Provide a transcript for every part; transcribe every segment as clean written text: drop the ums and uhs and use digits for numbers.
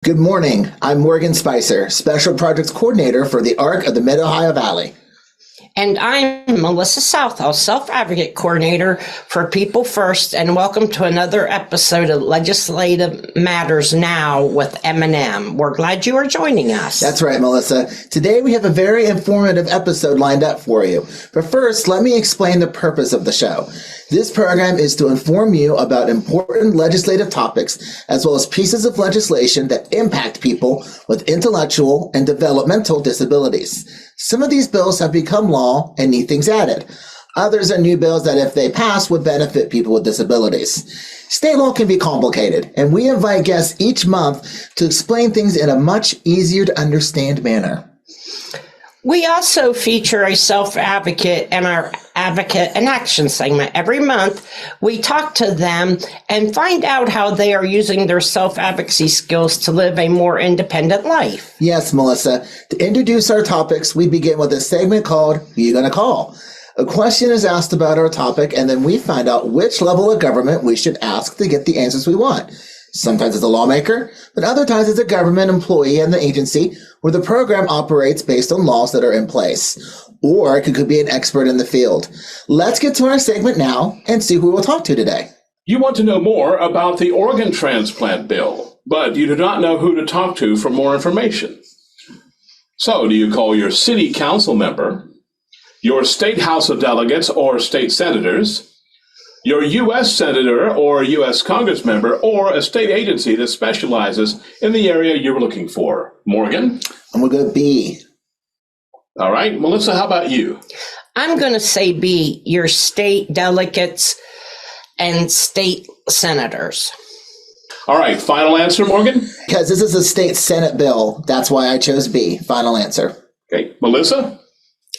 Good morning. I'm Morgan Spicer, Special Projects Coordinator for the ARC of the Mid-Ohio Valley. And I'm Mellissa Showe, Self-Advocate Coordinator for People First, and welcome to another episode of Legislative Matters Now with M&M. We're glad you are joining us. That's right, Melissa. Today we have a very informative episode lined up for you. But first, let me explain the purpose of the show. This program is to inform you about important legislative topics as well as pieces of legislation that impact people with intellectual and developmental disabilities. Some of these bills have become law and need things added. Others are new bills that, if they pass, would benefit people with disabilities. State law can be complicated, and we invite guests each month to explain things in a much easier to understand manner. We also feature a self-advocate in our Advocate in Action segment. Every month, we talk to them and find out how they are using their self-advocacy skills to live a more independent life. Yes, Melissa. To introduce our topics, we begin with a segment called Who You Gonna Call? A question is asked about our topic, and then we find out which level of government we should ask to get the answers we want. Sometimes it's a lawmaker, but other times it's a government employee in the agency where the program operates based on laws that are in place. Or it could be an expert in the field. Let's get to our segment now and see who we'll talk to today. You want to know more about the organ transplant bill, but you do not know who to talk to for more information. So do you call your city council member, your state House of Delegates or state senators, your U.S. senator or U.S. Congress member, or a state agency that specializes in the area you're looking for? Morgan? I'm going to go B. All right. Melissa, how about you? I'm going to say B, your state delegates and state senators. All right. Final answer, Morgan? Because this is a state Senate bill. That's why I chose B. Final answer. Okay. Melissa?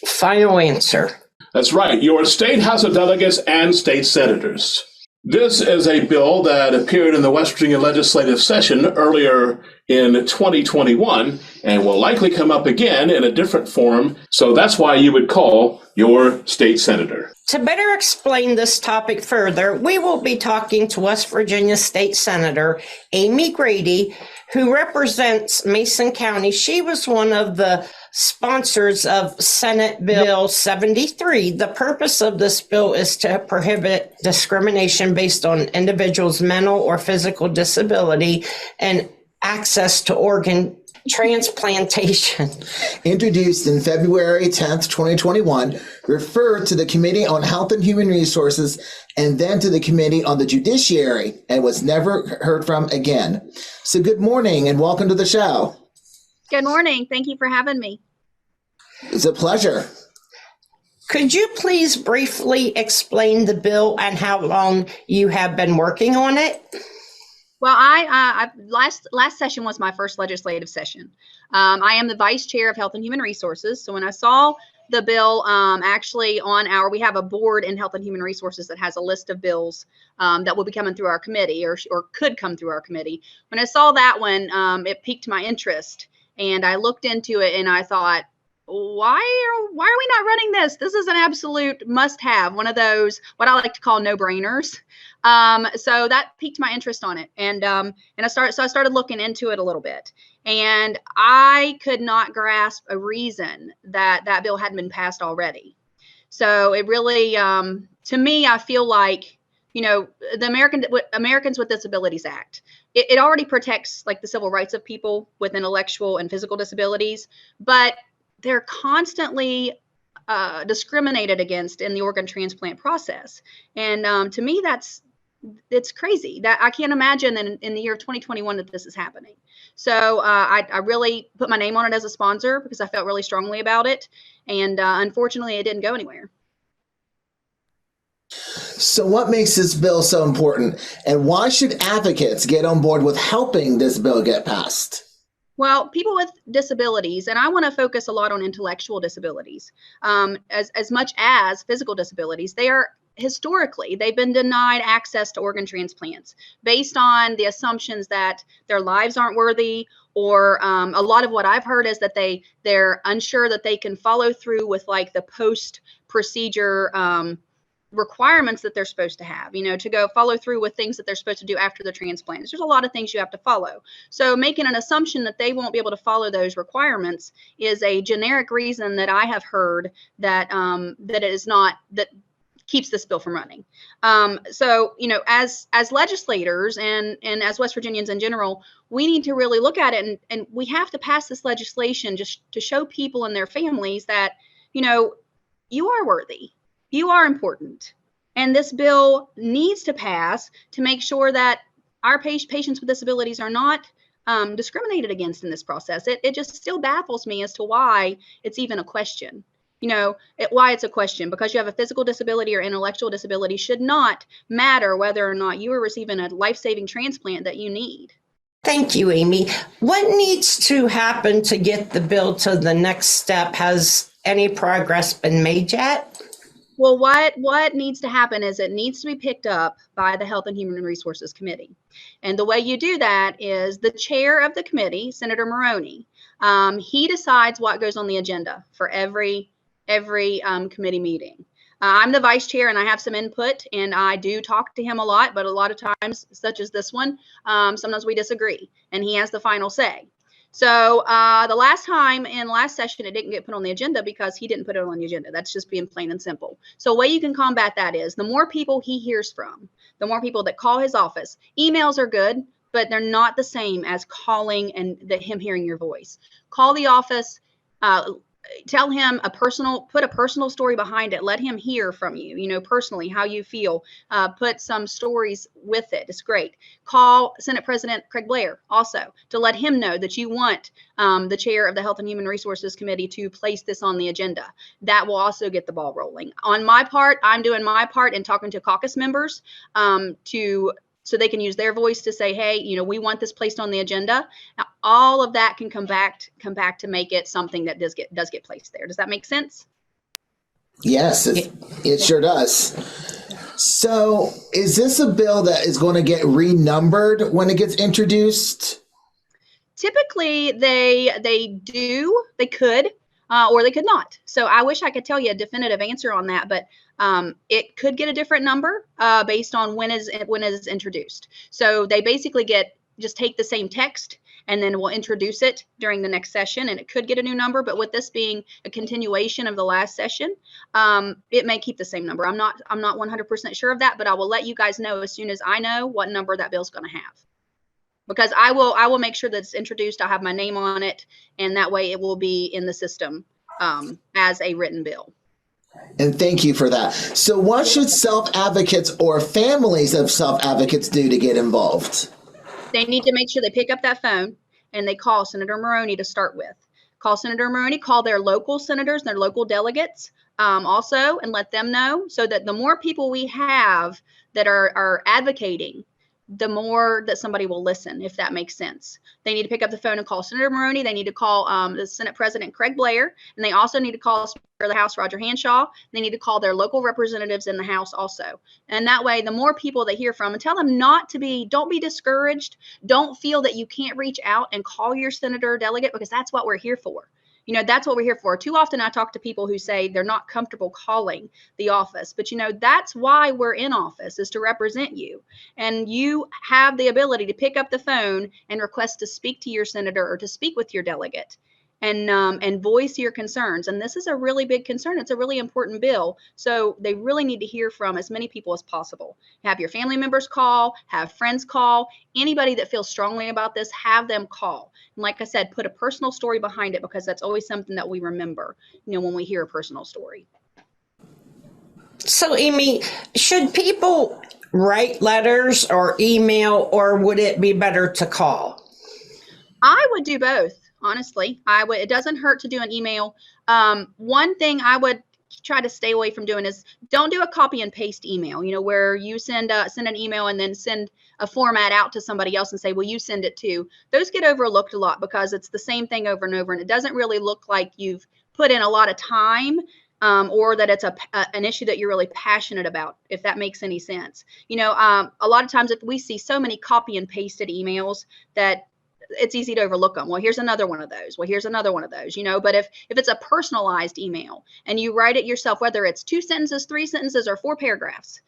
Final answer. That's right. Your state House of Delegates and state senators. This is a bill that appeared in the West Virginia legislative session earlier in 2021 and will likely come up again in a different form. So that's why you would call your state senator. To better explain this topic further, we will be talking to West Virginia State Senator Amy Grady, who represents Mason County. She was one of the sponsors of Senate Bill 73. The purpose of this bill is to prohibit discrimination based on individuals' mental or physical disability and access to organ transplantation. Introduced in February 10th, 2021, referred to the Committee on Health and Human Resources and then to the Committee on the Judiciary and was never heard from again. So good morning and welcome to the show. Good morning. Thank you for having me. It's a pleasure. Could you please briefly explain the bill and how long you have been working on it? Well, I last session was my first legislative session. I am the vice chair of Health and Human Resources. So when I saw the bill, actually we have a board in Health and Human Resources that has a list of bills that will be coming through our committee or could come through our committee. When I saw that one, it piqued my interest, and I looked into it and I thought, why are we not running this? This is an absolute must-have, one of those what I like to call no-brainers. So that piqued my interest on it, and I started looking into it a little bit, and I could not grasp a reason that bill hadn't been passed already. So it really, to me, I feel like, the Americans with Disabilities Act, it already protects like the civil rights of people with intellectual and physical disabilities, but they're constantly discriminated against in the organ transplant process. And to me, it's crazy. That I can't imagine in the year 2021 that this is happening. So I really put my name on it as a sponsor because I felt really strongly about it. And unfortunately, it didn't go anywhere. So what makes this bill so important, and why should advocates get on board with helping this bill get passed? Well, people with disabilities, and I want to focus a lot on intellectual disabilities, as much as physical disabilities, they've been denied access to organ transplants based on the assumptions that their lives aren't worthy, or a lot of what I've heard is that they're unsure that they can follow through with like the post-procedure requirements that they're supposed to have, to go follow through with things that they're supposed to do after the transplant. There's a lot of things you have to follow. So making an assumption that they won't be able to follow those requirements is a generic reason that I have heard that that it is not, that keeps this bill from running. So, as legislators and as West Virginians in general, we need to really look at it, and we have to pass this legislation just to show people and their families that, you are worthy. You are important. And this bill needs to pass to make sure that our patients with disabilities are not discriminated against in this process. It just still baffles me as to why it's even a question. Why it's a question, because you have a physical disability or intellectual disability should not matter whether or not you are receiving a life-saving transplant that you need. Thank you, Amy. What needs to happen to get the bill to the next step? Has any progress been made yet? Well, what needs to happen is it needs to be picked up by the Health and Human Resources Committee. And the way you do that is the chair of the committee, Senator Maroney, he decides what goes on the agenda for every committee meeting. I'm the vice chair and I have some input, and I do talk to him a lot, but a lot of times, such as this one, sometimes we disagree and he has the final say. So the last time in last session, it didn't get put on the agenda because he didn't put it on the agenda. That's just being plain and simple. So the way you can combat that is the more people he hears from, the more people that call his office. Emails are good, but they're not the same as calling and him hearing your voice. Call the office, tell him put a personal story behind it. Let him hear from you, personally, how you feel. Put some stories with it. It's great. Call Senate President Craig Blair also to let him know that you want the chair of the Health and Human Resources Committee to place this on the agenda. That will also get the ball rolling. On my part, I'm doing my part in talking to caucus members so they can use their voice to say, hey, we want this placed on the agenda. Now, all of that can come back to make it something that does get placed there. Does that make sense? Yes, it sure does. So is this a bill that is going to get renumbered when it gets introduced? Typically, they could, or they could not. So I wish I could tell you a definitive answer on that, but it could get a different number based on when it is introduced. So they basically just take the same text and then we'll introduce it during the next session, and it could get a new number. But with this being a continuation of the last session, it may keep the same number. I'm not 100% sure of that, but I will let you guys know as soon as I know what number that bill's going to have. Because I will make sure that it's introduced. I'll have my name on it, and that way it will be in the system as a written bill. And thank you for that. So what should self-advocates or families of self-advocates do to get involved? They need to make sure they pick up that phone and they call Senator Maroney to start with. Call Senator Maroney, call their local senators, their local delegates also, and let them know, so that the more people we have that are advocating, the more that somebody will listen, if that makes sense. They need to pick up the phone and call Senator Maroney. They need to call the Senate President Craig Blair, and they also need to call Speaker of the House Roger Hanshaw. They need to call their local representatives in the House also. And that way, the more people they hear from, and tell them don't be discouraged. Don't feel that you can't reach out and call your senator or delegate, because that's what we're here for. That's what we're here for. Too often I talk to people who say they're not comfortable calling the office, but that's why we're in office, is to represent you. And you have the ability to pick up the phone and request to speak to your senator or to speak with your delegate and voice your concerns. And this is a really big concern. It's a really important bill. So they really need to hear from as many people as possible. Have your family members call, have friends call, anybody that feels strongly about this, have them call. And like I said, put a personal story behind it, because that's always something that we remember, when we hear a personal story. So, Amy, should people write letters or email, or would it be better to call? I would do both. Honestly, it doesn't hurt to do an email. One thing I would try to stay away from doing is don't do a copy and paste email, where you send an email and then send a format out to somebody else and say, well, you send it too. Those get overlooked a lot because it's the same thing over and over, and it doesn't really look like you've put in a lot of time or that it's an issue that you're really passionate about, if that makes any sense. A lot of times if we see so many copy and pasted emails that it's easy to overlook them. Well, here's another one of those. Well, here's another one of those, but if it's a personalized email and you write it yourself, whether it's 2 sentences, 3 sentences, or 4 paragraphs,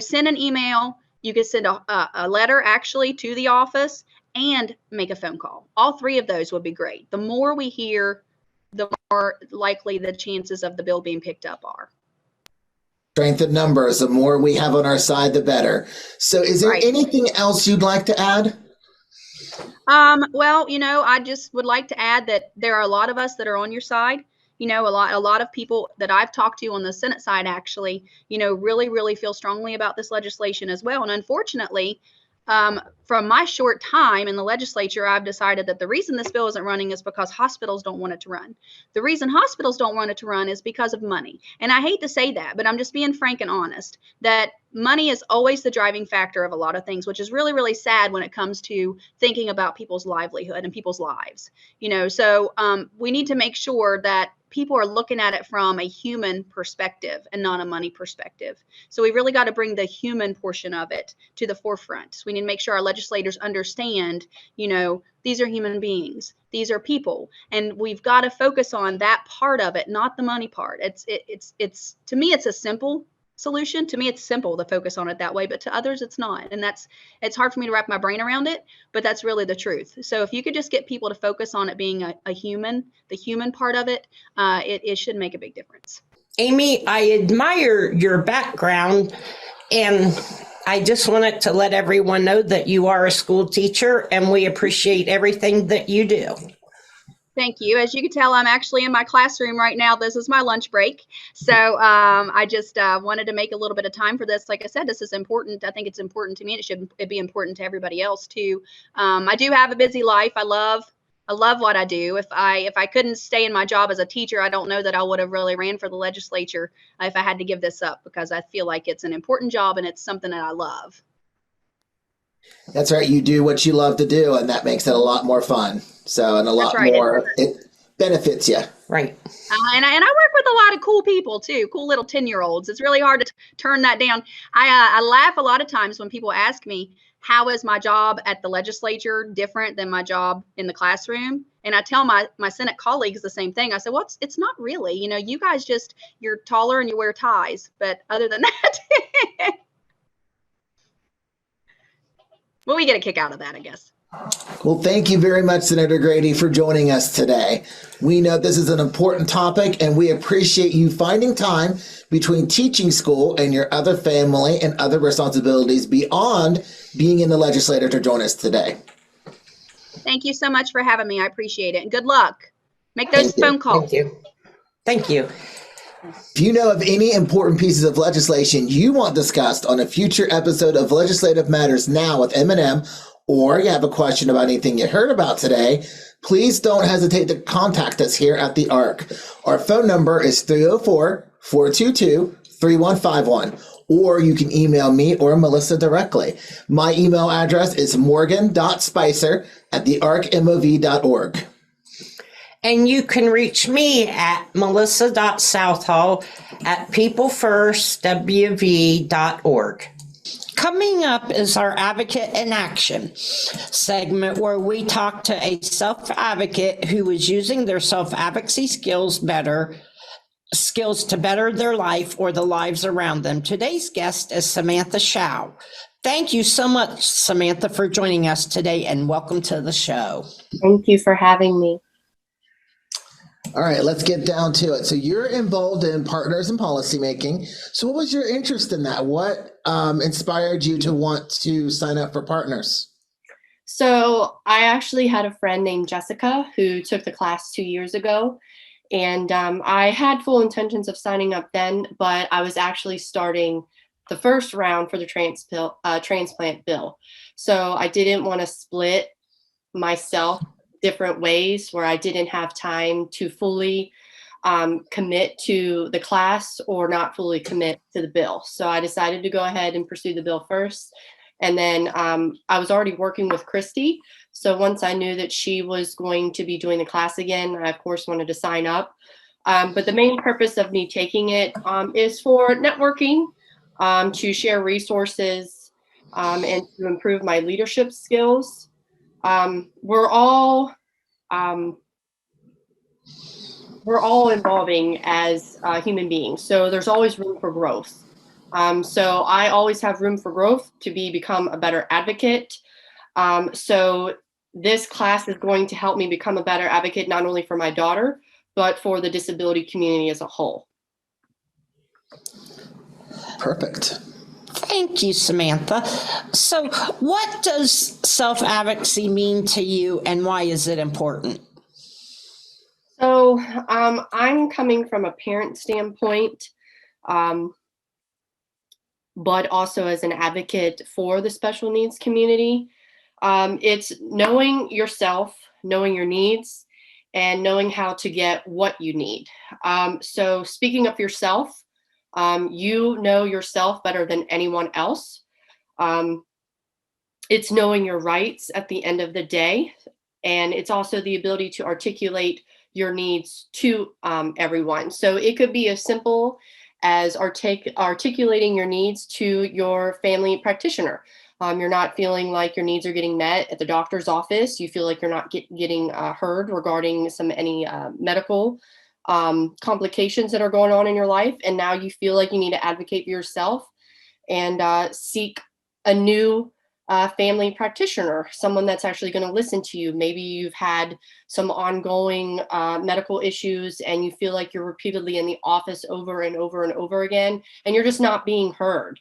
send an email. You can send a letter actually to the office and make a phone call. All 3 of those would be great. The more we hear, the more likely the chances of the bill being picked up are. Strength in numbers, the more we have on our side, the better. So is there anything else you'd like to add? Well, I just would like to add that there are a lot of us that are on your side. A lot of people that I've talked to on the Senate side actually, really, really feel strongly about this legislation as well. And unfortunately, from my short time in the legislature, I've decided that the reason this bill isn't running is because hospitals don't want it to run. The reason hospitals don't want it to run is because of money. And I hate to say that, but I'm just being frank and honest that money is always the driving factor of a lot of things, which is really, really sad when it comes to thinking about people's livelihood and people's lives. So we need to make sure that people are looking at it from a human perspective and not a money perspective. So we really got to bring the human portion of it to the forefront. So we need to make sure our legislators understand, these are human beings, these are people, and we've got to focus on that part of it, not the money part. It's to me, it's a simple solution. To me, it's simple to focus on it that way, but to others, it's not. And it's hard for me to wrap my brain around it, but that's really the truth. So if you could just get people to focus on it being a human, the human part of it, it should make a big difference. Amy, I admire your background, and I just wanted to let everyone know that you are a school teacher and we appreciate everything that you do. Thank you. As you can tell, I'm actually in my classroom right now. This is my lunch break. So I just wanted to make a little bit of time for this. Like I said, this is important. I think it's important to me. It should be important to everybody else too. I do have a busy life. I love what I do. If I couldn't stay in my job as a teacher, I don't know that I would have really ran for the legislature if I had to give this up, because I feel like it's an important job and it's something that I love. That's right. You do what you love to do, and that makes it a lot more fun. So, and a lot more, it benefits you. Right. And I work with a lot of cool people too, cool little 10-year-olds. It's really hard to turn that down. I laugh a lot of times when people ask me, how is my job at the legislature different than my job in the classroom? And I tell my Senate colleagues the same thing. I said, well, it's not really, you guys you're taller and you wear ties, but other than that, well, we get a kick out of that, I guess. Well, thank you very much, Senator Grady, for joining us today. We know this is an important topic, and we appreciate you finding time between teaching school and your other family and other responsibilities beyond being in the legislature to join us today. Thank you so much for having me. I appreciate it. And good luck. Make those phone calls. Thank you. Thank you. If you know of any important pieces of legislation you want discussed on a future episode of Legislative Matters Now with M&M, or you have a question about anything you heard about today, please don't hesitate to contact us here at the ARC. Our phone number is 304-422-3151, or you can email me or Mellissa directly. My email address is morgan.spicer@thearcmov.org. And you can reach me at melissa.southall@peoplefirstwv.org. Coming up is our Advocate in Action segment, where we talk to a self-advocate who is using their self-advocacy skills to better their life or the lives around them. Today's guest is Samantha Showe. Thank you so much, Samantha, for joining us today, and welcome to the show. Thank you for having me. All right, let's get down to it. So you're involved in partners and policymaking. So what was your interest in that? What inspired you to want to sign up for partners? So I actually had a friend named Jessica who took the class 2 years ago. And I had full intentions of signing up then, but I was actually starting the first round for the transplant bill. So I didn't want to split myself different ways where I didn't have time to fully commit to the class or not fully commit to the bill. So I decided to go ahead and pursue the bill first. And then I was already working with Christy. So once I knew that she was going to be doing the class again, I of course wanted to sign up. But the main purpose of me taking it is for networking, to share resources, and to improve my leadership skills. we're all evolving as human beings, so there's always room for growth. So I always have room for growth to become a better advocate. So this class is going to help me become a better advocate, not only for my daughter, but for the disability community as a whole. Perfect. Thank you, Samantha. So what does self-advocacy mean to you, and why is it important? So I'm coming from a parent standpoint, but also as an advocate for the special needs community. It's knowing yourself, knowing your needs, and knowing how to get what you need. So speaking of yourself, you know yourself better than anyone else. It's knowing your rights at the end of the day. And it's also the ability to articulate your needs to everyone. So it could be as simple as articulating your needs to your family practitioner. You're not feeling like your needs are getting met at the doctor's office. You feel like you're not getting heard regarding any medical complications that are going on in your life. And now you feel like you need to advocate for yourself and seek a new family practitioner, someone that's actually going to listen to you. Maybe you've had some ongoing medical issues and you feel like you're repeatedly in the office over and over and over again, and you're just not being heard.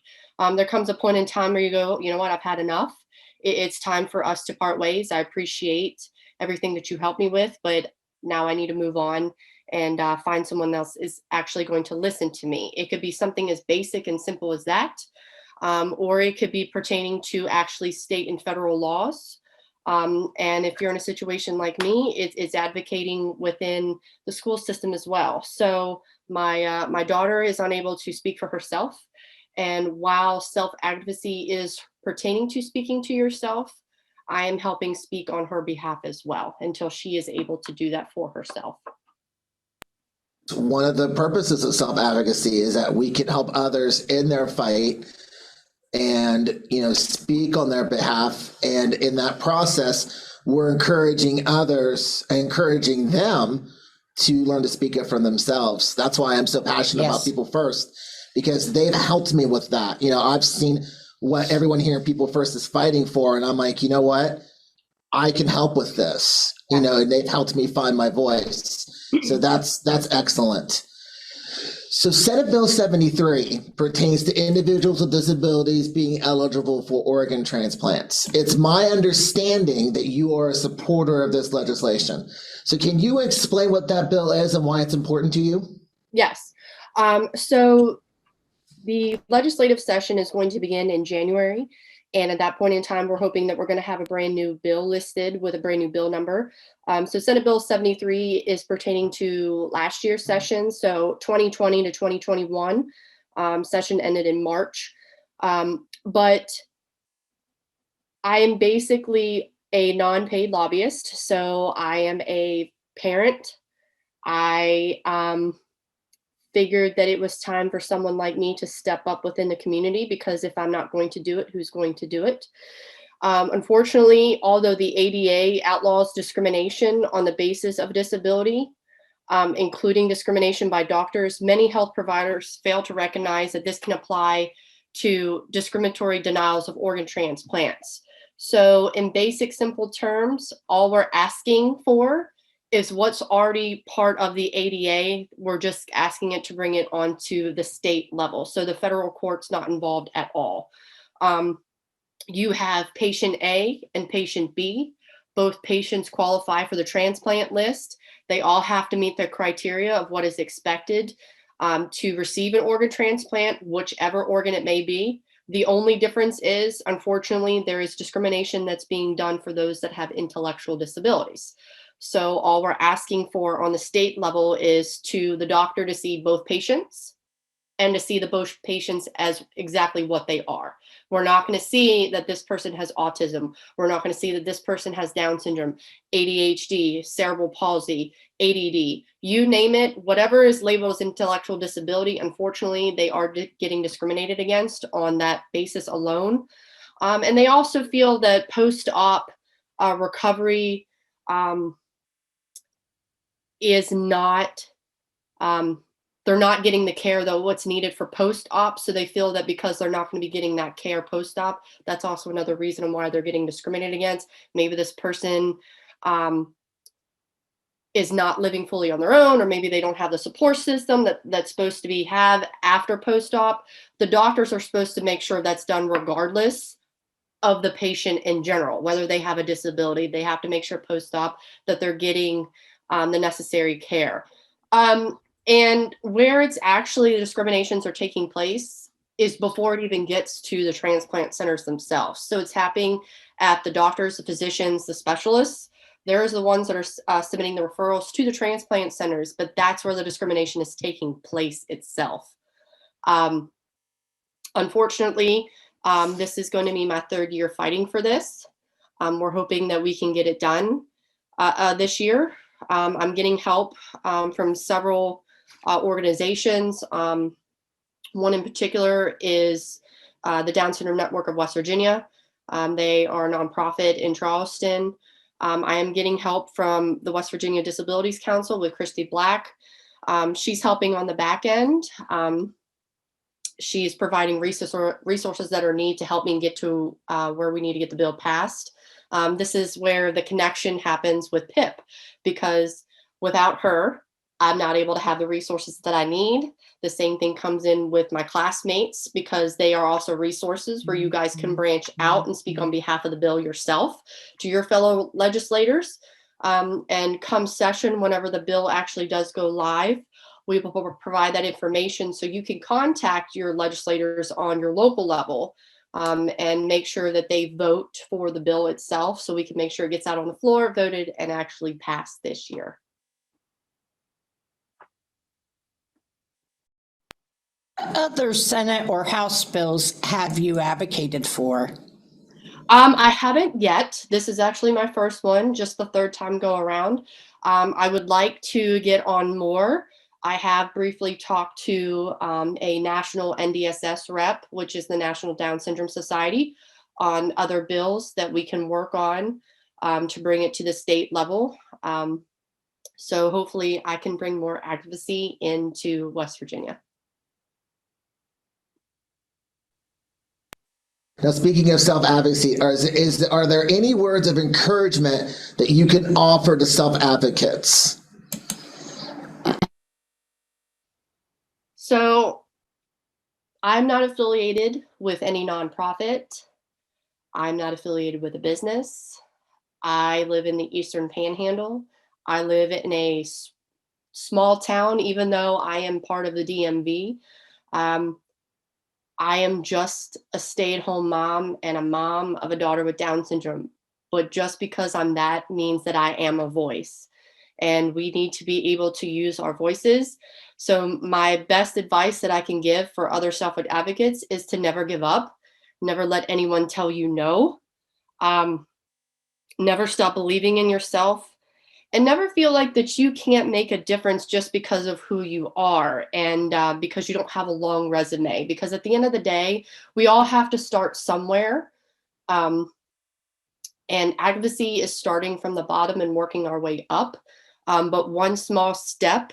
There comes a point in time where you go, you know what, I've had enough. It's time for us to part ways. I appreciate everything that you helped me with, but now I need to move on and find someone else is actually going to listen to me. It could be something as basic and simple as that. Or it could be pertaining to actually state and federal laws. And if you're in a situation like me, it's advocating within the school system as well. So my daughter is unable to speak for herself. And while self-advocacy is pertaining to speaking to yourself, I am helping speak on her behalf as well until she is able to do that for herself. One of the purposes of self-advocacy is that we can help others in their fight and, speak on their behalf. And in that process, we're encouraging others, encouraging them to learn to speak up for themselves. That's why I'm so passionate about People First, because they've helped me with that. I've seen what everyone here in People First is fighting for, and I'm like, you know what? I can help with this, and they've helped me find my voice. So that's excellent. So Senate Bill 73 pertains to individuals with disabilities being eligible for organ transplants. It's my understanding that you are a supporter of this legislation. So can you explain what that bill is and why it's important to you? Yes. So the legislative session is going to begin in January. And at that point in time, we're hoping that we're going to have a brand new bill listed with a brand new bill number. So Senate Bill 73 is pertaining to last year's session. So 2020 to 2021 session ended in March. But I am basically a non-paid lobbyist. So I am a parent. I figured that it was time for someone like me to step up within the community, because if I'm not going to do it, who's going to do it? Unfortunately, although the ADA outlaws discrimination on the basis of disability, including discrimination by doctors, many health providers fail to recognize that this can apply to discriminatory denials of organ transplants. So in basic, simple terms, all we're asking for is what's already part of the ADA. We're just asking it to bring it onto the state level. So the federal court's not involved at all. You have patient A and patient B. Both patients qualify for the transplant list. They all have to meet the criteria of what is expected to receive an organ transplant, whichever organ it may be. The only difference is, unfortunately, there is discrimination that's being done for those that have intellectual disabilities. So all we're asking for on the state level is to the doctor to see both patients and to see the both patients as exactly what they are. We're not going to see that this person has autism. We're not going to see that this person has Down syndrome, ADHD, cerebral palsy, ADD, you name it, whatever is labeled as intellectual disability. Unfortunately, they are getting discriminated against on that basis alone. And they also feel that post-op recovery is not, they're not getting the care though what's needed for post-op. So they feel that because they're not going to be getting that care post-op, that's also another reason why they're getting discriminated against. Maybe this person is not living fully on their own, or maybe they don't have the support system that's supposed to be have after post-op. The doctors are supposed to make sure that's done regardless of the patient in general, whether they have a disability. They have to make sure post-op that they're getting the necessary care. And where it's actually the discriminations are taking place is before it even gets to the transplant centers themselves. So it's happening at the doctors, the physicians, the specialists. There's the ones that are submitting the referrals to the transplant centers, but that's where the discrimination is taking place itself. Unfortunately, this is going to be my third year fighting for this. We're hoping that we can get it done this year. I'm getting help from several organizations. One in particular is the Down Syndrome Network of West Virginia. They are a nonprofit in Charleston. I am getting help from the West Virginia Disabilities Council with Christy Black. She's helping on the back end. She's providing resources that are needed to help me get to where we need to get the bill passed. This is where the connection happens with PIP, because without her, I'm not able to have the resources that I need. The same thing comes in with my classmates, because they are also resources where you guys can branch out and speak on behalf of the bill yourself to your fellow legislators. And come session, whenever the bill actually does go live, we will provide that information so you can contact your legislators on your local level and make sure that they vote for the bill itself, so we can make sure it gets out on the floor, voted, and actually passed this year. Other Senate or House bills have you advocated for? I haven't yet. This is actually my first one, just the third time go around. I would like to get on more. I have briefly talked to a national NDSS rep, which is the National Down Syndrome Society, on other bills that we can work on to bring it to the state level. So hopefully I can bring more advocacy into West Virginia. Now, speaking of self-advocacy, are there any words of encouragement that you can offer to self-advocates? So I'm not affiliated with any nonprofit. I'm not affiliated with a business. I live in the Eastern Panhandle. I live in a small town, even though I am part of the DMV. I am just a stay-at-home mom and a mom of a daughter with Down syndrome. But just because I'm that means that I am a voice. And we need to be able to use our voices. So my best advice that I can give for other self-advocates is to never give up. Never let anyone tell you no. Never stop believing in yourself. And never feel like that you can't make a difference just because of who you are and because you don't have a long resume. Because at the end of the day, we all have to start somewhere. And advocacy is starting from the bottom and working our way up. But one small step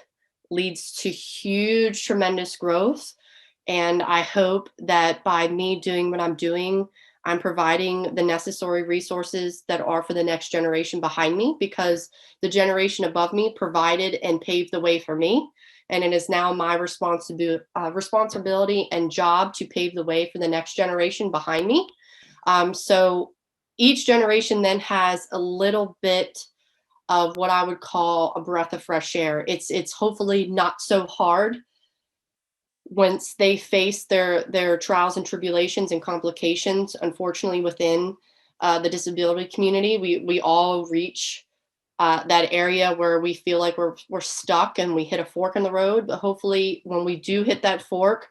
leads to huge, tremendous growth. And I hope that by me doing what I'm doing, I'm providing the necessary resources that are for the next generation behind me, because the generation above me provided and paved the way for me. And it is now my responsibility and job to pave the way for the next generation behind me. So each generation then has a little bit of what I would call a breath of fresh air. It's hopefully not so hard once they face their trials and tribulations and complications. Unfortunately, within the disability community, we all reach that area where we feel like we're stuck and we hit a fork in the road. But hopefully when we do hit that fork,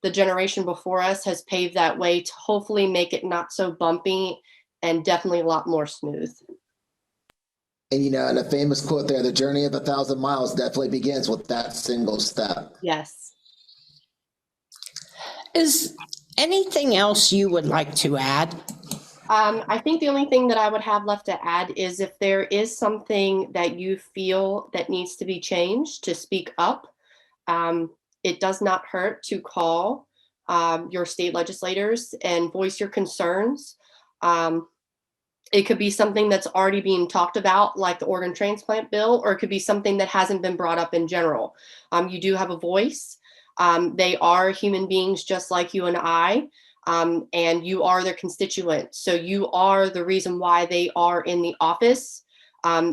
the generation before us has paved that way to hopefully make it not so bumpy and definitely a lot more smooth. And, and a famous quote there, the journey of 1,000 miles definitely begins with that single step. Yes. Is anything else you would like to add? I think the only thing that I would have left to add is if there is something that you feel that needs to be changed, to speak up. It does not hurt to call your state legislators and voice your concerns. It could be something that's already being talked about, like the organ transplant bill, or it could be something that hasn't been brought up in general. You do have a voice. They are human beings just like you and I, and you are their constituent. So you are the reason why they are in the office.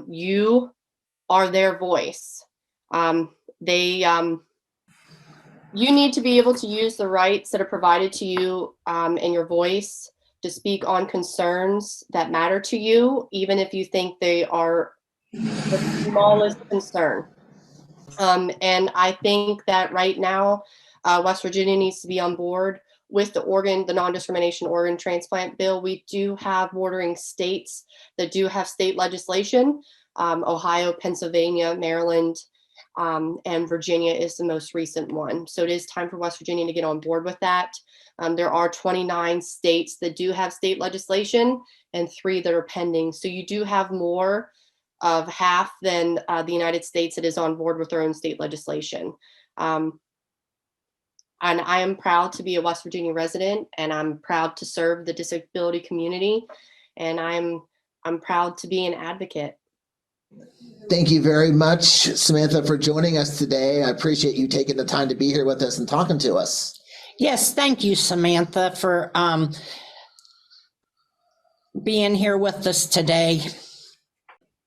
You are their voice. You need to be able to use the rights that are provided to you and your voice to speak on concerns that matter to you, even if you think they are the smallest concern. And I think that right now, West Virginia needs to be on board with the non-discrimination organ transplant bill. We do have bordering states that do have state legislation. Ohio, Pennsylvania, Maryland, and Virginia is the most recent one. So it is time for West Virginia to get on board with that. There are 29 states that do have state legislation and 3 that are pending. So you do have more of half than the United States that is on board with their own state legislation. And I am proud to be a West Virginia resident, and I'm proud to serve the disability community, and I'm proud to be an advocate. Thank you very much, Samantha, for joining us today. I appreciate you taking the time to be here with us and talking to us. Yes, thank you, Samantha, for being here with us today.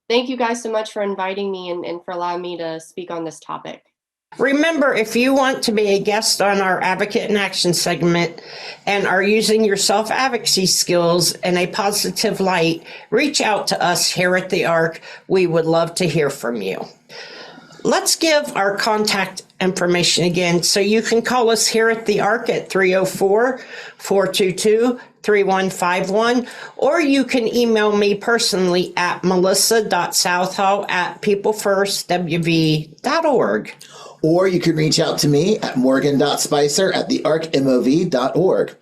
Thank you guys so much for inviting me and for allowing me to speak on this topic. Remember, if you want to be a guest on our Advocate in Action segment and are using your self-advocacy skills in a positive light, reach out to us here at the ARC. We would love to hear from you. Let's give our contact information again so you can call us here at the ARC at 304-422-3151, or you can email me personally at melissa.southall@peoplefirstwv.org. Or you can reach out to me at morgan.spicer@thearcmov.org.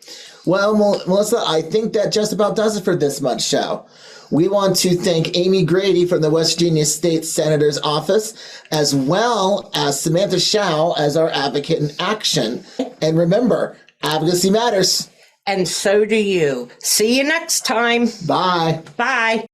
Well, Melissa, I think that just about does it for this month's show. We want to thank Amy Grady from the West Virginia State Senator's Office, as well as Samantha Showe as our Advocate in Action. And remember, advocacy matters. And so do you. See you next time. Bye. Bye.